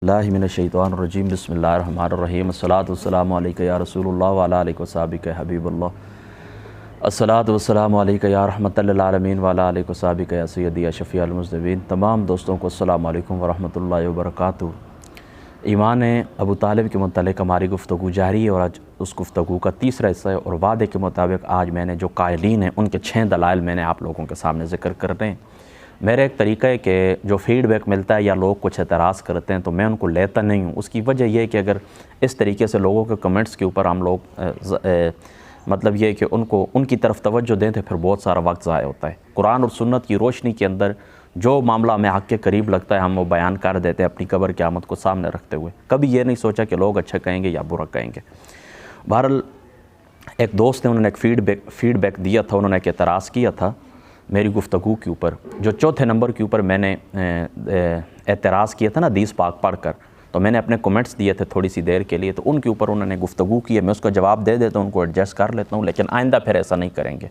اللہ من الشیطان الرجیم بسم اللہ الرحمن الرحیم الصلاۃ والسلام علیکہ یا رسول اللہ وعلی آلہ وصحبہ حبیب اللہ الصلاۃ والسلام علیکہ یا رحمۃ للعالمین وعلی آلہ وصحبہ یا سیدی یا شفیع المذنبین۔ تمام دوستوں کو السلام علیکم ورحمۃ اللہ وبرکاتہ۔ ایمان ابو طالب کے متعلق ہماری گفتگو جاری ہے اور آج اس گفتگو کا تیسرا حصہ ہے، اور وعدے کے مطابق آج میں نے جو قائلین ہیں ان کے 6 دلائل میں نے آپ لوگوں کے سامنے ذکر کر رہے ہیں۔ میرا ایک طریقہ ہے کہ جو فیڈ بیک ملتا ہے یا لوگ کچھ اعتراض کرتے ہیں تو میں ان کو لیتا نہیں ہوں۔ اس کی وجہ یہ ہے کہ اگر اس طریقے سے لوگوں کے کمنٹس کے اوپر ہم لوگ مطلب یہ ہے کہ ان کی طرف توجہ دیں تو پھر بہت سارا وقت ضائع ہوتا ہے۔ قرآن اور سنت کی روشنی کے اندر جو معاملہ ہمیں حق کے قریب لگتا ہے ہم وہ بیان کر دیتے ہیں اپنی قبر قیامت کو سامنے رکھتے ہوئے، کبھی یہ نہیں سوچا کہ لوگ اچھا کہیں گے یا برا کہیں گے۔ بہرحال ایک دوست نے انہوں نے ایک فیڈ بیک دیا تھا، انہوں نے ایک اعتراض کیا تھا میری گفتگو کے اوپر، جو چوتھے نمبر کے اوپر میں نے اعتراض کیا تھا نا حدیث پاک پڑھ کر، تو میں نے اپنے کمنٹس دیے تھے تھوڑی سی دیر کے لیے، تو ان کے اوپر انہوں نے گفتگو کی ہے، میں اس کا جواب دے دیتا ہوں، ان کو ایڈجسٹ کر لیتا ہوں، لیکن آئندہ پھر ایسا نہیں کریں گے۔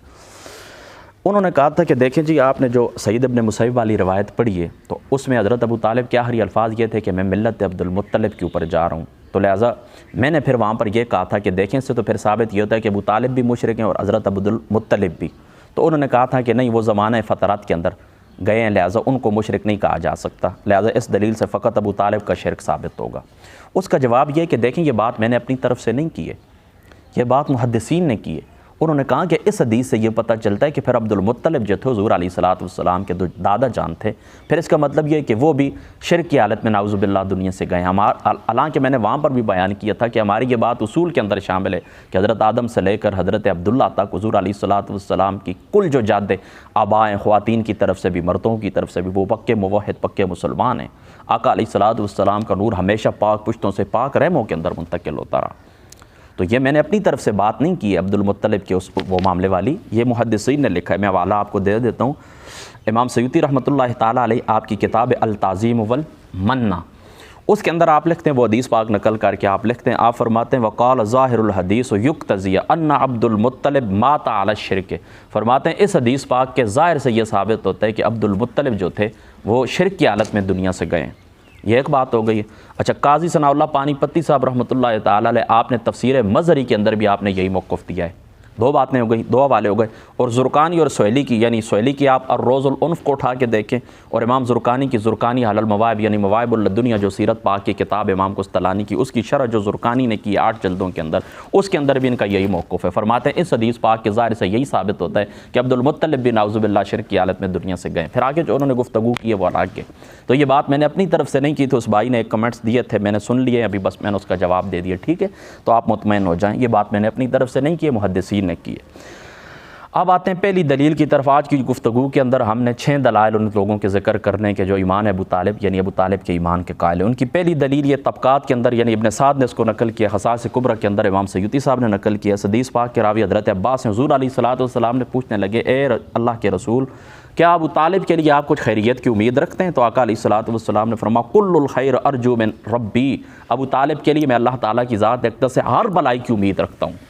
انہوں نے کہا تھا کہ دیکھیں جی آپ نے جو سعید ابن مسیب والی روایت پڑھی ہے تو اس میں حضرت ابو طالب کے آخری الفاظ یہ تھے کہ میں ملت عبد المطلب کے اوپر جا رہا ہوں، تو لہٰذا میں نے پھر وہاں پر یہ کہا تھا کہ دیکھیں اس سے تو پھر ثابت یہ ہوتا ہے کہ ابو طالب بھی مشرک ہیں اور حضرت عبد المطلب بھی، تو انہوں نے کہا تھا کہ نہیں وہ زمانہ فترات کے اندر گئے ہیں لہٰذا ان کو مشرک نہیں کہا جا سکتا، لہٰذا اس دلیل سے فقط ابو طالب کا شرک ثابت ہوگا۔ اس کا جواب یہ کہ دیکھیں یہ بات میں نے اپنی طرف سے نہیں کی ہے، یہ بات محدثین نے کی ہے۔ انہوں نے کہا کہ اس حدیث سے یہ پتہ چلتا ہے کہ پھر عبد المطلب جو تھے حضور علیہ الصلوۃ والسلام کے دادا جان تھے، پھر اس کا مطلب یہ ہے کہ وہ بھی شرک کی حالت میں نعوذ باللہ دنیا سے گئے۔ حالانکہ میں نے وہاں پر بھی بیان کیا تھا کہ ہماری یہ بات اصول کے اندر شامل ہے کہ حضرت آدم سے لے کر حضرت عبداللہ تک حضور علیہ الصلوۃ والسلام کی کل جو جادے آبائیں خواتین کی طرف سے بھی مردوں کی طرف سے بھی وہ پکے موحد پکے مسلمان ہیں۔ آقا علیہ الصلوۃ والسلام کا نور ہمیشہ پاک پشتوں سے پاک رحموں کے اندر منتقل ہوتا رہا، تو یہ میں نے اپنی طرف سے بات نہیں کی ہے عبد المطلب کے وہ معاملے والی، یہ محدثین نے لکھا ہے، میں حوالہ آپ کو دے دیتا ہوں۔ امام سیوطی رحمۃ اللہ تعالیٰ علیہ آپ کی کتاب التعظیم والمنہ، اس کے اندر آپ لکھتے ہیں، وہ حدیث پاک نقل کر کے آپ لکھتے ہیں، آپ فرماتے ہیں وقال ظاہر الحدیث یقتضی ان عبد المطلب مات علی الشرک، فرماتے ہیں اس حدیث پاک کے ظاہر سے یہ ثابت ہوتا ہے کہ عبد المطلب جو تھے وہ شرک کی حالت میں دنیا سے گئے ہیں۔ یہ ایک بات ہو گئی۔ اچھا قاضی ثناء اللہ پانی پتی صاحب رحمۃ اللہ تعالیٰ علیہ آپ نے تفسیر مظہری کے اندر بھی آپ نے یہی موقف دیا ہے۔ دو باتیں ہو گئی، دو حوالے ہو گئے، اور زرقانی اور سہیلی کی، یعنی سہیلی کی آپ الروض العنف کو اٹھا کے دیکھیں، اور امام زرقانی کی زرقانی حل المواہب یعنی مواہب الدنیا جو سیرت پاک کی کتاب امام قسطلانی کی، اس کی شرح جو زرقانی نے کی 8 جلدوں کے اندر، اس کے اندر بھی ان کا یہی موقف ہے۔ فرماتے ہیں اس حدیث پاک کے ظاہر سے یہی ثابت ہوتا ہے کہ عبد المطلب بھی نعوذ باللہ شرک کی حالت میں دنیا سے گئے۔ پھر آگے جو انہوں نے گفتگو کی ہے وہ آگے، تو یہ بات میں نے اپنی طرف سے نہیں کی تھی، اس بھائی نے ایک کمنٹس دیے تھے میں نے سن لیے، ابھی بس میں نے اس کا جواب دے دیا، ٹھیک ہے، تو آپ مطمئن ہو جائیں، یہ بات میں نے اپنی طرف سے نہیں کی ہے، محدثین نے کی ہے۔ اب آتے ہیں پہلی دلیل کی طرف۔ آج کی گفتگو کے اندر ہم نے 6 دلائل ان لوگوں کے ذکر کرنے کے جو ایمان ابو طالب یعنی ابو طالب کے ایمان کے قائل ہیں۔ ان کی پہلی دلیل یہ طبقات کے اندر یعنی ابن سعد نے اس کو نقل کیا، خصائص کبریٰ کے اندر امام سیوطی صاحب نے نقل کیا، حدیث پاک کے راوی حضرت عباس ہیں، حضور علیہ الصلوۃ والسلام نے پوچھنے لگے اے اللہ کے رسول کیا ابو طالب کے لیے آپ کچھ خیریت کی امید رکھتے ہیں؟ تو آقا علیہ الصلوۃ والسلام نے فرمایا کل الخیر ارجو من ربی، ابو طالب کے لیے میں اللہ تعالیٰ کی ذات اقدس سے ہر بلائی کی امید رکھتا ہوں۔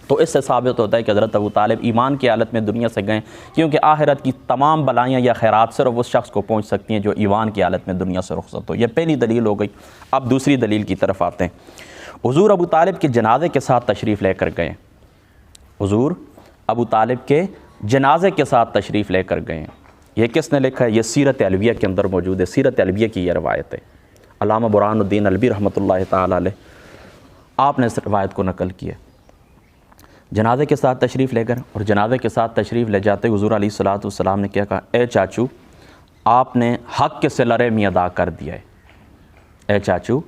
تو اس سے ثابت ہوتا ہے کہ حضرت ابو طالب ایمان کی حالت میں دنیا سے گئے، کیونکہ آخرت کی تمام بلائیاں یا خیرات صرف اس شخص کو پہنچ سکتی ہیں جو ایمان کی حالت میں دنیا سے رخصت ہو۔ یہ پہلی دلیل ہو گئی۔ اب دوسری دلیل کی طرف آتے ہیں۔ حضور ابو طالب کے جنازے کے ساتھ تشریف لے کر گئے، حضور ابو طالب کے جنازے کے ساتھ تشریف لے کر گئے۔ یہ کس نے لکھا ہے؟ یہ سیرت علویہ کے اندر موجود ہے، سیرت علویہ کی یہ روایت ہے، علامہ برہان الدین علوی رحمۃ اللہ تعالیٰ علیہ آپ نے اس روایت کو نقل کیا۔ جنازے کے ساتھ تشریف لے کر، اور جنازے کے ساتھ تشریف لے جاتے حضور علیہ الصلوۃ والسلام نے کیا کہا؟ اے چاچو آپ نے حق کے صلہ رحمی ادا کر دیا ہے، اے چاچو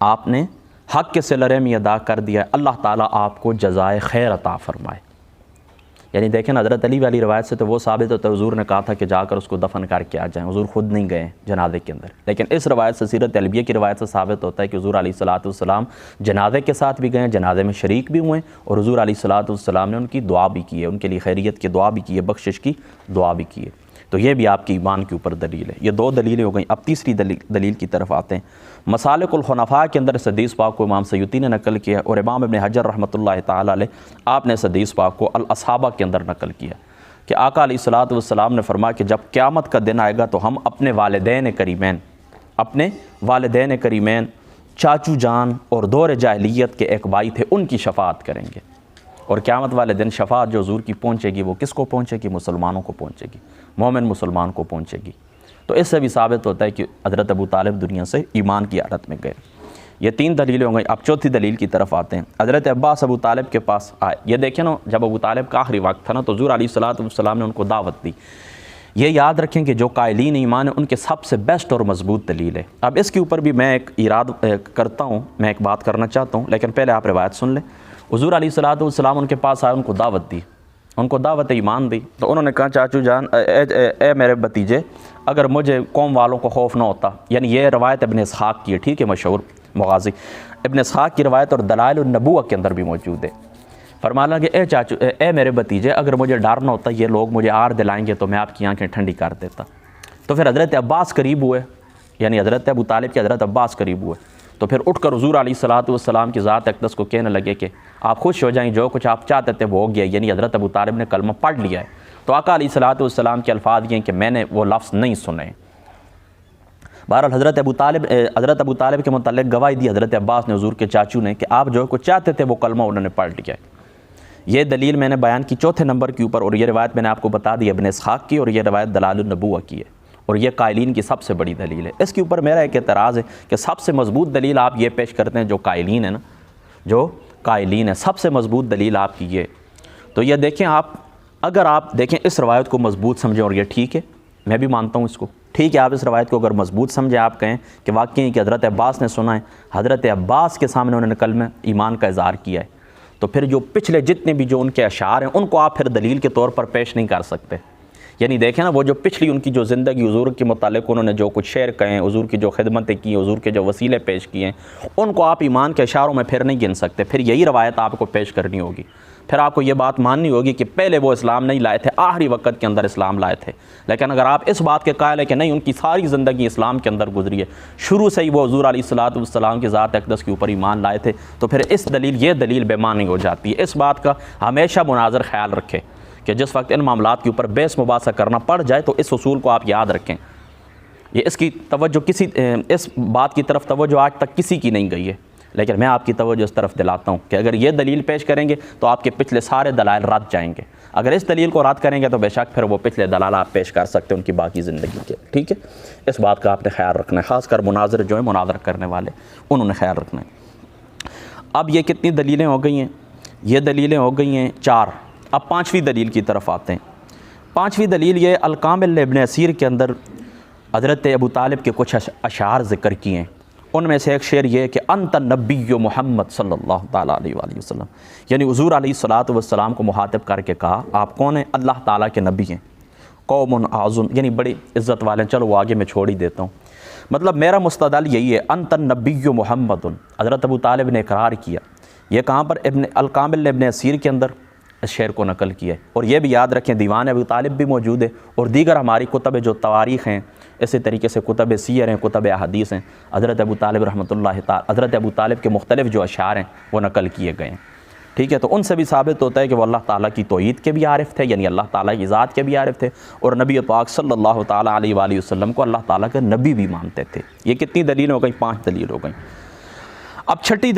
آپ نے حق کے صلہ رحمی ادا کر دیا ہے، اللہ تعالیٰ آپ کو جزائے خیر عطا فرمائے۔ یعنی دیکھیں حضرت علی والی روایت سے تو وہ ثابت ہوتا ہے حضور نے کہا تھا کہ جا کر اس کو دفن کر کے آ جائیں، حضور خود نہیں گئے جنازے کے اندر، لیکن اس روایت سے سیرت علویہ کی روایت سے ثابت ہوتا ہے کہ حضور علیہ الصلوۃ والسلام جنازے کے ساتھ بھی گئے، جنازے میں شریک بھی ہوئے، اور حضور علیہ الصلوۃ والسلام نے ان کی دعا بھی کی ہے، ان کے لیے خیریت کی دعا بھی کی ہے، بخشش کی دعا بھی کی ہے۔ تو یہ بھی آپ کی ایمان کے اوپر دلیل ہے۔ یہ 2 دلیلیں ہو گئیں۔ اب تیسری دلیل کی طرف آتے ہیں۔ مسالک الخنفاء کے اندر اس حدیث پاک کو امام سیوطی نے نقل کیا، اور امام ابن حجر رحمۃ اللہ تعالیٰ علیہ آپ نے اس حدیث پاک کو الاصحابہ کے اندر نقل کیا کہ آقا علیہ الصلوۃ والسلام نے فرمایا کہ جب قیامت کا دن آئے گا تو ہم اپنے والدین کریمین اپنے والدین کریمین، چاچو جان اور دور جاہلیت کے ایک بھائی تھے، ان کی شفاعت کریں گے، اور قیامت والے دن شفاعت جو حضور کی پہنچے گی وہ کس کو پہنچے گی؟ مسلمانوں کو پہنچے گی، مومن مسلمان کو پہنچے گی۔ تو اس سے بھی ثابت ہوتا ہے کہ حضرت ابو طالب دنیا سے ایمان کی حالت میں گئے۔ یہ 3 دلیلیں ہو گئیں۔ اب چوتھی دلیل کی طرف آتے ہیں۔ حضرت عباس ابو طالب کے پاس آئے، یہ دیکھیں نا، جب ابو طالب کا آخری وقت تھا نا تو حضور علیہ السلام نے ان کو دعوت دی۔ یہ یاد رکھیں کہ جو قائلین ایمان ہیں ان کے سب سے بیسٹ اور مضبوط دلیل ہے۔ اب اس کے اوپر بھی میں ایک ایراد کرتا ہوں، میں ایک بات کرنا چاہتا ہوں، لیکن پہلے آپ روایت سن لیں۔ حضور علیہ السلام ان کے پاس آئے، ان کو دعوت دی، ان کو دعوت ایمان دی، تو انہوں نے کہا چاچو جان، اے میرے بھتیجے، اگر مجھے قوم والوں کو خوف نہ ہوتا، یعنی یہ روایت ابن اسحاق کی ہے، ٹھیک ہے، مشہور مغازی ابن اسحاق کی روایت اور دلائل النبوہ کے اندر بھی موجود ہے۔ فرمانا کہ اے میرے بھتیجے، اگر مجھے ڈر نہ ہوتا یہ لوگ مجھے آر دلائیں گے تو میں آپ کی آنکھیں ٹھنڈی کر دیتا۔ تو پھر حضرت عباس قریب ہوئے، یعنی حضرت ابو طالب کے حضرت عباس قریب ہوئے، تو پھر اٹھ کر حضور علیہ السلام کی ذات اقدس کو کہنے لگے کہ آپ خوش ہو جائیں، جو کچھ آپ چاہتے تھے وہ ہو گیا، یعنی حضرت ابو طالب نے کلمہ پڑھ لیا ہے۔ تو آقا علیہ السلام کے الفاظ یہ ہیں کہ میں نے وہ لفظ نہیں سنے۔ بہرحال حضرت ابو طالب کے متعلق گواہی دی حضرت عباس نے، حضور کے چاچو نے، کہ آپ جو کچھ چاہتے تھے وہ کلمہ انہوں نے پڑھ لیا ہے۔ یہ دلیل میں نے بیان کی چوتھے نمبر کے اوپر، اور یہ روایت میں نے آپ کو بتا دی ابن اسحاق کی، اور یہ روایت دلائل النبوہ کی ہے، اور یہ قائلین کی سب سے بڑی دلیل ہے۔ اس کے اوپر میرا ایک اعتراض ہے کہ سب سے مضبوط دلیل آپ یہ پیش کرتے ہیں، جو قائلین ہیں نا، جو قائلین ہیں، سب سے مضبوط دلیل آپ کی یہ۔ تو یہ دیکھیں، اگر آپ دیکھیں اس روایت کو مضبوط سمجھیں، اور یہ ٹھیک ہے، میں بھی مانتا ہوں اس کو، ٹھیک ہے، آپ اس روایت کو اگر مضبوط سمجھیں، آپ کہیں کہ واقعی کہ حضرت عباس نے سنا ہے، حضرت عباس کے سامنے انہوں نے کلمہ ایمان کا اظہار کیا ہے، تو پھر جو پچھلے جتنے بھی جو ان کے اشعار ہیں ان کو آپ پھر دلیل کے طور پر پیش نہیں کر سکتے۔ یعنی دیکھیں نا، وہ جو پچھلی ان کی جو زندگی حضور کے متعلق انہوں نے جو کچھ شعر کہے ہیں، حضور کی جو خدمتیں کی، حضور کے جو وسیلے پیش کیے ہیں، ان کو آپ ایمان کے اشعاروں میں پھر نہیں گن سکتے۔ پھر یہی روایت آپ کو پیش کرنی ہوگی، پھر آپ کو یہ بات ماننی ہوگی کہ پہلے وہ اسلام نہیں لائے تھے، آخری وقت کے اندر اسلام لائے تھے۔ لیکن اگر آپ اس بات کے قائل ہیں کہ نہیں، ان کی ساری زندگی اسلام کے اندر گزری ہے، شروع سے ہی وہ حضور علیہ السلام کی ذات اقدس کے اوپر ایمان لائے تھے، تو پھر یہ دلیل بے معنی ہو جاتی ہے۔ اس بات کا ہمیشہ مناظر خیال رکھیں کہ جس وقت ان معاملات کے اوپر بحث مباحثہ کرنا پڑ جائے تو اس اصول کو آپ یاد رکھیں۔ یہ اس کی توجہ اس بات کی طرف توجہ آج تک کسی کی نہیں گئی ہے، لیکن میں آپ کی توجہ اس طرف دلاتا ہوں کہ اگر یہ دلیل پیش کریں گے تو آپ کے پچھلے سارے دلائل رد جائیں گے۔ اگر اس دلیل کو رد کریں گے تو بے شک پھر وہ پچھلے دلائل آپ پیش کر سکتے ہیں ان کی باقی زندگی کے، ٹھیک ہے؟ اس بات کا آپ نے خیال رکھنا ہے، خاص کر مناظر جو ہے، مناظرہ کرنے والے، انہوں نے خیال رکھنا ہے۔ اب یہ کتنی دلیلیں ہو گئی ہیں؟ یہ دلیلیں ہو گئی ہیں 4۔ اب 5ویں دلیل کی طرف آتے ہیں۔ 5ویں دلیل یہ الکامل ابن اسیر کے اندر حضرت ابو طالب کے کچھ اشعار ذکر کیے ہیں۔ ان میں سے ایک شعر یہ ہے کہ انت نبی محمد صلی اللہ تعالیٰ علیہ وآلہ وسلم، یعنی حضور علیہ السلام کو مخاطب کر کے کہا آپ کون ہیں؟ اللہ تعالیٰ کے نبی ہیں، قوم اعظم، یعنی بڑی عزت والے ہیں۔ چلو وہ آگے میں چھوڑ ہی دیتا ہوں، مطلب میرا مستدل یہی ہے، انت نبی محمد۔ حضرت ابو طالب نے اقرار کیا، یہ کہاں پر؟ الکامل ابن اسیر کے اندر اس شعر کو نقل کیا ہے۔ اور یہ بھی یاد رکھیں دیوان ابو طالب بھی موجود ہے، اور دیگر ہماری کتب جو تواریخ ہیں، اسی طریقے سے کتب سیر ہیں، کتب احادیث ہیں، حضرت ابو طالب رحمۃ اللہ تعالی، حضرت ابو طالب کے مختلف جو اشعار ہیں وہ نقل کیے گئے ہیں، ٹھیک ہے؟ تو ان سے بھی ثابت ہوتا ہے کہ وہ اللہ تعالیٰ کی توحید کے بھی عارف تھے، یعنی اللہ تعالیٰ کی ذات کے بھی عارف تھے، اور نبی پاک صلی اللہ تعالیٰ علیہ وآلہ وسلم کو اللہ تعالیٰ کے نبی بھی مانتے تھے۔ یہ کتنی دلیل ہو گئی؟ 5 دلیل ہو گئیں۔ اب چھٹی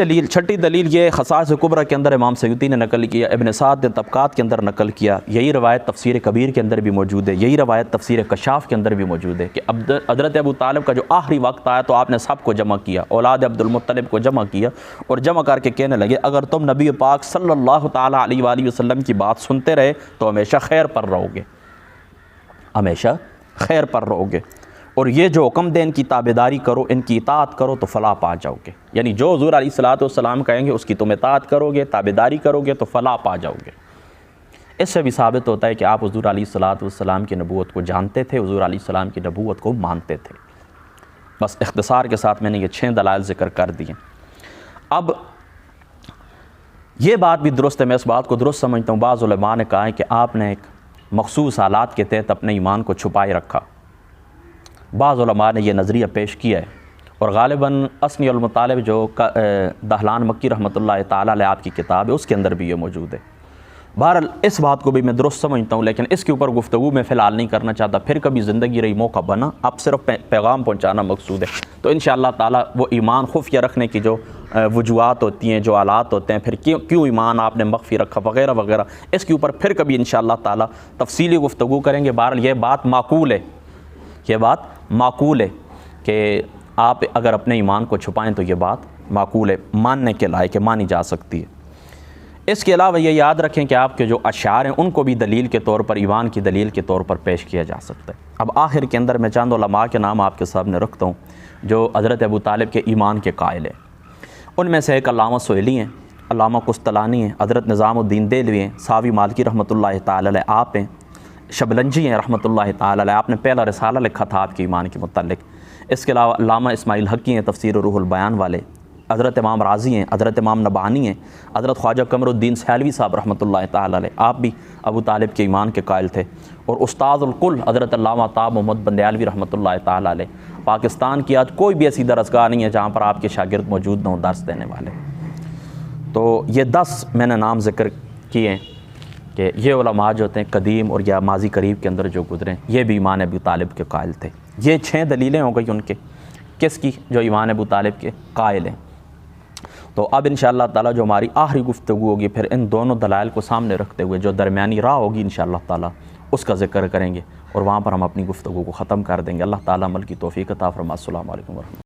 دلیل یہ خصائص کبریٰ کے اندر امام سیوطی نے نقل کیا، ابن سعد نے طبقات کے اندر نقل کیا، یہی روایت تفسیر کبیر کے اندر بھی موجود ہے، یہی روایت تفسیر کشاف کے اندر بھی موجود ہے کہ حضرت ابو طالب کا جو آخری وقت آیا تو آپ نے سب کو جمع کیا، اولاد عبد المطلب کو جمع کیا، اور جمع کر کے کہنے لگے اگر تم نبی پاک صلی اللہ تعالیٰ علیہ وآلہ وسلم کی بات سنتے رہے تو ہمیشہ خیر پر رہو گے، ہمیشہ خیر پر رہو گے، اور یہ جو حکم دیں ان کی تابعداری کرو، ان کی اطاعت کرو تو فلاح پا جاؤ گے۔ یعنی جو حضور علیہ السلام کہیں گے اس کی تم اطاعت کرو گے، تابعداری کرو گے تو فلاح پا جاؤ گے۔ اس سے بھی ثابت ہوتا ہے کہ آپ حضور علیہ السلام کی نبوت کو جانتے تھے، حضور علیہ السلام کی نبوت کو مانتے تھے۔ بس اختصار کے ساتھ میں نے یہ 6 دلائل ذکر کر دیے۔ اب یہ بات بھی درست ہے، میں اس بات کو درست سمجھتا ہوں، بعض علماء نے کہا ہے کہ آپ نے ایک مخصوص حالات کے تحت اپنے ایمان کو چھپائے رکھا۔ بعض علماء نے یہ نظریہ پیش کیا ہے، اور غالباً اسنی المطالب جو دہلان مکی رحمۃ اللہ تعالیٰ علیہ آپ کی کتاب ہے اس کے اندر بھی یہ موجود ہے۔ بہرحال اس بات کو بھی میں درست سمجھتا ہوں، لیکن اس کے اوپر گفتگو میں فی الحال نہیں کرنا چاہتا، پھر کبھی زندگی رہی موقع بنا، اب صرف پیغام پہنچانا مقصود ہے۔ تو انشاءاللہ تعالیٰ وہ ایمان خفیہ رکھنے کی جو وجوہات ہوتی ہیں، جو آلات ہوتے ہیں، پھر کیوں ایمان آپ نے مخفی رکھا وغیرہ وغیرہ، اس کے اوپر پھر کبھی انشاءاللہ تعالیٰ تفصیلی گفتگو کریں گے۔ بہرحال یہ بات معقول ہے، یہ بات معقول ہے کہ آپ اگر اپنے ایمان کو چھپائیں تو یہ بات معقول ہے، ماننے کے لائق ہے، مانی جا سکتی ہے۔ اس کے علاوہ یہ یاد رکھیں کہ آپ کے جو اشعار ہیں ان کو بھی دلیل کے طور پر، ایمان کی دلیل کے طور پر پیش کیا جا سکتا ہے۔ اب آخر کے اندر میں چند علماء کے نام آپ کے سامنے رکھتا ہوں جو حضرت ابو طالب کے ایمان کے قائل ہیں۔ ان میں سے ایک علامہ سہیلی ہیں، علامہ قسطلانی ہیں، حضرت نظام الدین دہلوی ہیں، ساوی مالکی رحمۃ اللہ تعالی علیہ آپ ہیں، شبلنجی ہیں رحمۃ اللہ تعالی علیہ، آپ نے پہلا رسالہ لکھا تھا آپ کے ایمان کے متعلق۔ اس کے علاوہ علامہ اسماعیل حقی ہیں، تفسیر روح البیان والے، حضرت امام راضی ہیں، حضرت امام نبہانی ہیں، حضرت خواجہ قمر الدین سہلوی صاحب رحمۃ اللہ تعالی علیہ، آپ بھی ابو طالب کے ایمان کے قائل تھے، اور استاد الکل حضرت علامہ طاب محمد بندیالوی رحمۃ اللہ تعالی علیہ۔ پاکستان کی آج کوئی بھی ایسی درسگاہ نہیں ہے جہاں پر آپ کے شاگرد موجود نہ ہوں درس دینے والے۔ تو یہ 10 میں نے نام ذکر کیے ہیں کہ یہ علماء جو ہوتے ہیں قدیم اور یا ماضی قریب کے اندر جو گزرے، یہ بھی ایمان ابو طالب کے قائل تھے۔ یہ 6 دلیلیں ہو گئی ان کے، کس کی؟ جو ایمان ابو طالب کے قائل ہیں۔ تو اب انشاءاللہ تعالیٰ جو ہماری آخری گفتگو ہوگی پھر ان دونوں دلائل کو سامنے رکھتے ہوئے جو درمیانی راہ ہوگی انشاءاللہ تعالیٰ اس کا ذکر کریں گے، اور وہاں پر ہم اپنی گفتگو کو ختم کر دیں گے۔ اللہ تعالیٰ عمل کی توفیق عطا فرمائے۔ السلام علیکم ورحمۃ اللہ۔